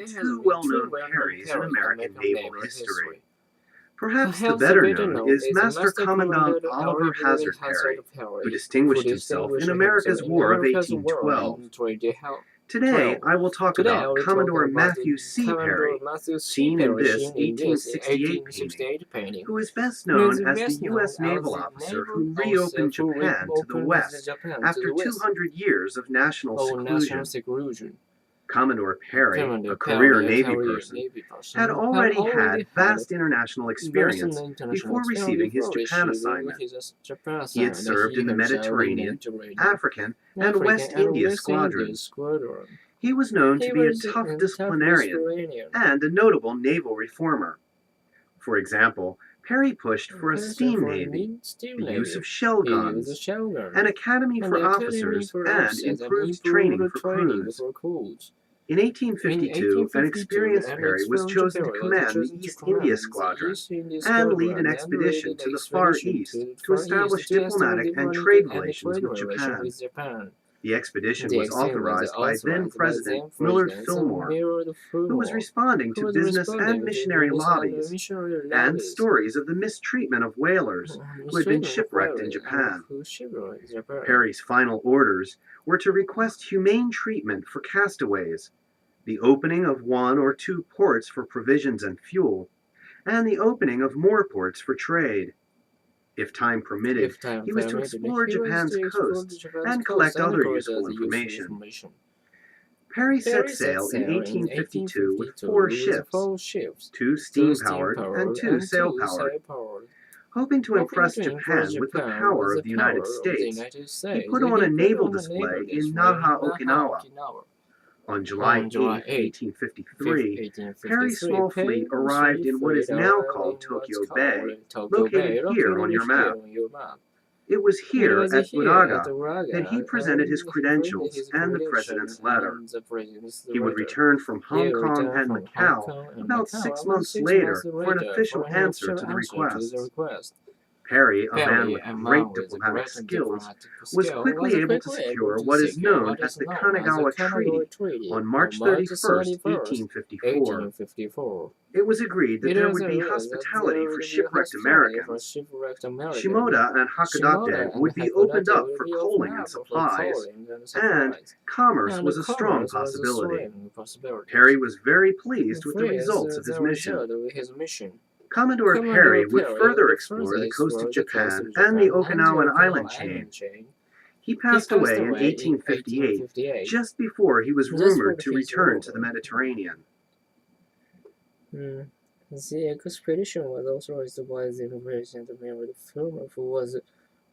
Two well-known Perrys in American naval history. Perhaps the better known is Master Commandant Oliver Hazard Perry, who distinguished himself in America's War of 1812. Today, I will talk about Commodore Matthew C. Perry, seen in this 1868 painting, who is best known as the U.S. naval officer who reopened Japan to the West after 200 years of national seclusion. Commodore Perry, a career Navy person, had already had vast international experience before receiving his Japan assignment. He had served in the Mediterranean, African, and West India squadrons. He was known to be a tough disciplinarian and a notable naval reformer. For example, Perry pushed for a steam navy, the use of shell guns, an academy for officers, and improved training for crews. In 1852, an experienced Perry was chosen to command the East India Squadron and lead an expedition to the Far East to establish diplomatic and trade relations with Japan. The expedition was authorized by then-President Millard Fillmore, who was responding to business and missionary lobbies and stories of the mistreatment of whalers who had been shipwrecked in Japan. Perry's final orders were to request humane treatment for castaways, the opening of 1 or 2 ports for provisions and fuel, and the opening of more ports for trade. If time permitted, he was to explore Japan's coasts and collect other useful information. Perry set sail in 1852 with 4 ships, 2 steam-powered and 2 sail-powered. Hoping to impress Japan with the power of the United States, he put on a naval display in Naha, Okinawa. On July 8, 1853, Perry's small fleet arrived in what is now called Tokyo Bay, located here on your map. It was here at Uraga that he presented his credentials and the president's letter. He would return from Hong Kong and Macau about 6 months later for an official answer to the requests. Perry, a man with great diplomatic skills, was quickly able to secure what is known as the Kanagawa Treaty on March 31, 1854. It was agreed that there would be hospitality for shipwrecked Americans. Shimoda and Hakodate would be opened up for coaling and supplies, and commerce was a strong possibility. Perry was very pleased with the results of his mission. Commodore Perry would further explore the coast of Japan and the Okinawan island chain. He passed away in 1858, just before he was rumored to return to the Mediterranean. The expedition was authorized by the President Millard Fillmore, who was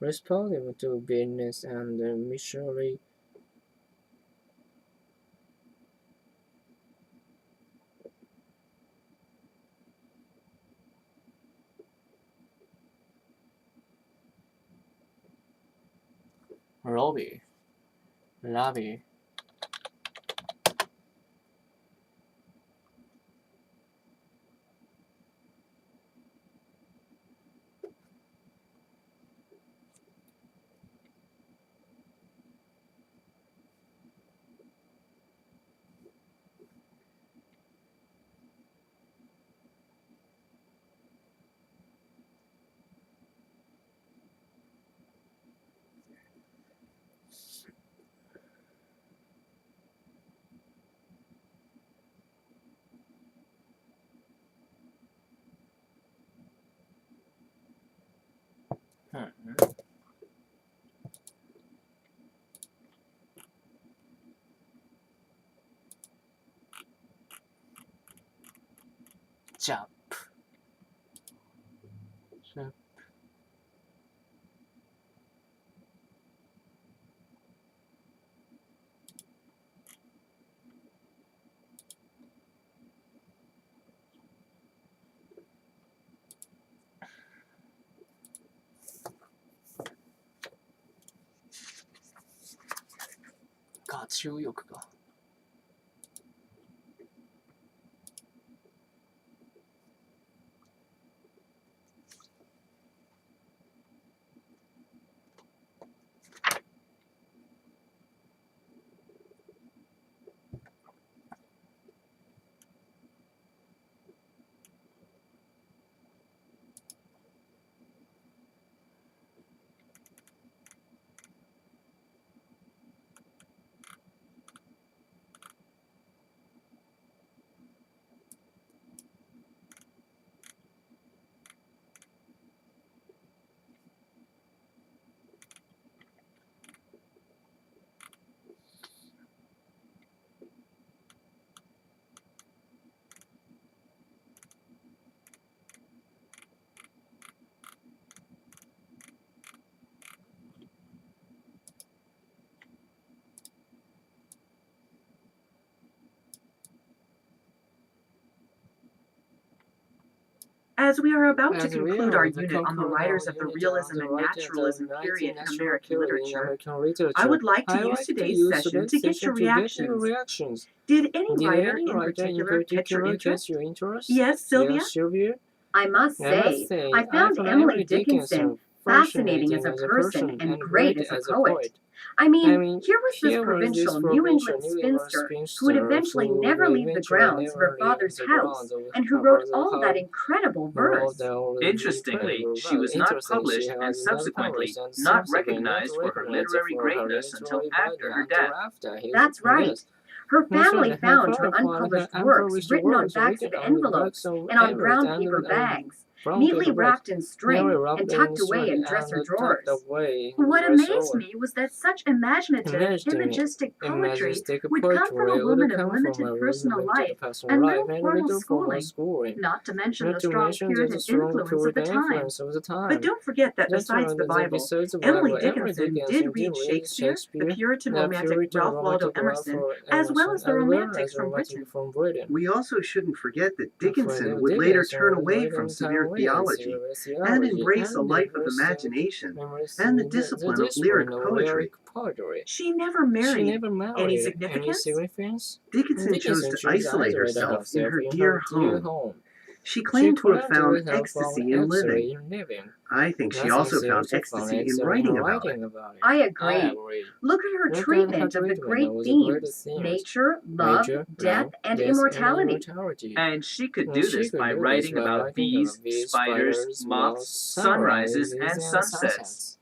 responsible to business and missionary lobby. ジャンプ。ガチ右翼が。As we are about to As we conclude are our the unit on the concurrent writers of the unit realism on and the writers of naturalism the period in national American period in literature, American literature, I would like to I use like to today's use session today's to get session your to get your reactions. reactions. Did any Did writer any in writer in particular catch your particular interest? catch your interest? Yes, Sylvia? Yes, Sylvia? I must I must say, say, I found Emily Dickinson fascinating as a person and great as a poet. I mean, here was this provincial New England spinster who would eventually never leave the grounds of her father's house and who wrote all that incredible verse. Interestingly, she was not published and subsequently not recognized for her literary greatness until after her death. That's right. Her family found her unpublished works written on backs of envelopes and on brown paper bags, neatly wrapped in string and tucked away in dresser drawers. What amazed me was that such imaginative, imagistic poetry would come from a woman of limited personal life and little formal schooling, not to mention the strong Puritan influence of the time. But don't forget that besides the Bible, Emily Dickinson did read Shakespeare, the Puritan romantic Ralph Waldo Emerson, as well as the romantics from Britain. We also shouldn't forget that Dickinson would later turn away from severe theology and embrace a life of imagination and the discipline of lyric poetry. She never married. Any significance? Dickinson chose to isolate herself in her dear home. She claimed to have found ecstasy in living. I think she also found ecstasy in writing about it. I agree. Look at her treatment of the great themes: nature, love, death, and immortality. And she could do this by writing about bees, spiders, moths, sunrises, and sunsets.